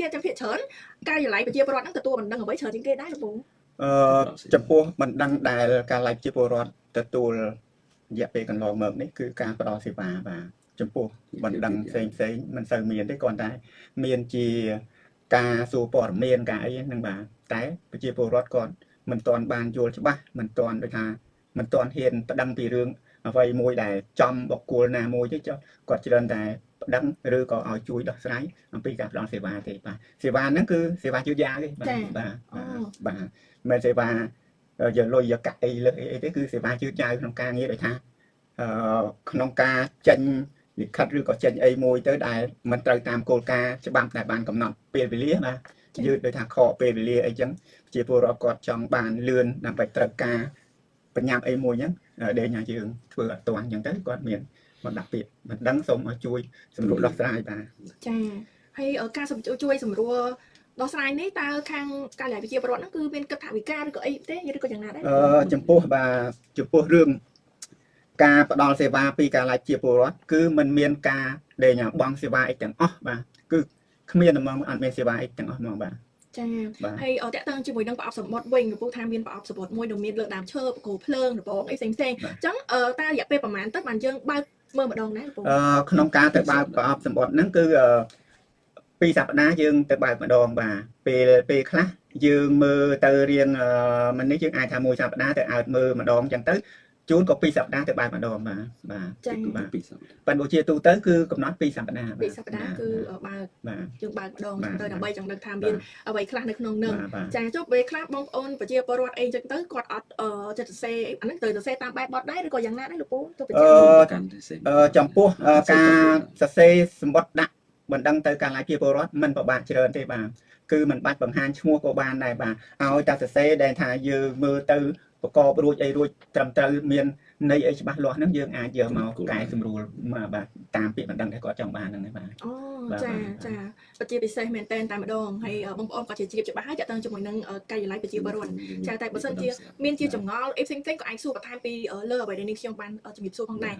ទៀតចាំភាគច្រើនការយល់ឡៃប្រជាពលរដ្ឋហ្នឹងទទួលមិនដឹងអ្វីច្រើនជាងគេដែរលោកពូចំពោះមិនដឹងដែលការឡៃប្រជាពលរដ្ឋទទួលរយៈពេលកន្លងមកនេះគឺការផ្ដល់សេវាបាទចំពោះមិនដឹងផ្សេងមិនសូវមានទេគ្រាន់តែមានជាការសួរព័ត៌មានការអីហ្នឹងបាទតែប្រជាពលរដ្ឋគាត់មិនទាន់បានយល់ច្បាស់មិនទាន់ដូចថាមិនទាន់ហ៊ានប្តឹងពីរឿងអ្វីមួយដែលចំបុគ្គលណាមួយទេចុះគាត់ច្រើនតែប្តឹងឬក៏ឲ្យជួយដោះស្រាយអំពីការផ្ដល់សេវាទេបាទសេវាហ្នឹងគឺសេវាយឺតយ៉ាវទេបាទមិនសេវាយកលុយយកកាក់អីលើកអីទេគឺសេវាយឺតយ៉ាវក្នុងការងារដូចថាក្នុងការចេញលិខិតឬក៏ចេញអីមួយទៅដែលមិនត្រូវតាមគោលការណ៍ច្បាប់ដែលបានកំណត់ពេលវេលាបាទយឺតដោយថាខកពេលវេលាអីចឹងជាពលរដ្ឋគាត់ចង់បានលឿនដើម្បីត្រូវការបញ្ញាប់អីមួយហ្នឹងដែលយើងធ្វើអត់ទាន់ចឹងទៅគាត់មានមកដាក់ពាក្យមិនដឹងសូមឲ្យជួយសម្រួលដោះស្រាយបាទចាហើយការជួយសម្រួលដោះស្រាយនេះតើខាងការឡៃប្រជាពលរដ្ឋហ្នឹងគឺមានគិតថាវិការឬក៏អីទេឬក៏យ៉ាងណាដែរចំពោះរឿងការផ្ដល់សេវាពីការឡៃជាពលរដ្ឋគឺมันមានការដែលបង់សេវាអីទាំងអស់បាទគឺគ្មានហ្មងអត់មានសេវាអីទាំងអស់ហ្មងបាទចាហើយតកតឹងជាមួយនឹងប្រអប់សម្បត្តិវិញលោកពូថាមានប្រអប់សម្បត្តិមួយដែលមានលើដើមឈើបកគោភ្លើងរបងអីផ្សេងអញ្ចឹងតើរយៈពេលប្រហែលទៅបានយើងបើកមើលម្ដងដែរលោកពូក្នុងការទៅបើកប្រអប់សម្បត្តិហ្នឹងគឺ2សប្តាហ៍យើងទៅបើកម្ដងបាទពេលខ្លះយើងមើលទៅរៀងមិននេះយើងអាចថា1សប្តាហ៍ទៅអើតមើលម្ដងអញ្ចឹងទៅជួនក៏2សប្តាហ៍ទៅបើកម្ដងបាទចា៎បាទប៉ុន្តែជាទូទៅគឺកំណត់2សប្តាហ៍2សប្តាហ៍គឺបើកយើងបើកម្ដងទៅដើម្បីចង់ដឹងថាមានអ្វីខ្លះនៅក្នុងនឹងចាចុះពេលខ្លះបងប្អូនប្រជាពលរដ្ឋអីចឹងទៅគាត់អត់ចិត្តសរសេរអាហ្នឹងត្រូវសរសេរតាមបែបបទដែរឬក៏យ៉ាងណាដែរលោកពូទៅបញ្ជាក់ចំពោះការសរសេរសម្បត្តិដាក់មិនដឹងទៅការឡាយជាពលរដ្ឋមិនប្របាក់ច្រើនទេបាទគឺមិនបាច់បង្ហាញឈ្មោះក៏បានដែរបាទឲ្យតែសរសេរដែលថាយើងមើលទៅប្រកបរួចអីរួចត្រឹមត្រូវមានន័យអីច្បាស់លាស់ហ្នឹងយើងអាចយកមកកែសម្រួលបាទតាមពាក្យមិនដឹងតែគាត់ចង់បានហ្នឹងទេបាទចាប្រជាពិសេសមែនតែម្ដងហើយបងប្អូនក៏ជាជ្រាបច្បាស់ហើយតើតើជាមួយនឹងកាយឡៃប្រជាពលរដ្ឋចាតែបើសិនជាមានជាចម្ងល់អីផ្សេងក៏អាចសួរបន្ថែមពីលើអ្វីដែលនេះខ្ញុំបានជំរាបសួរផងដែរ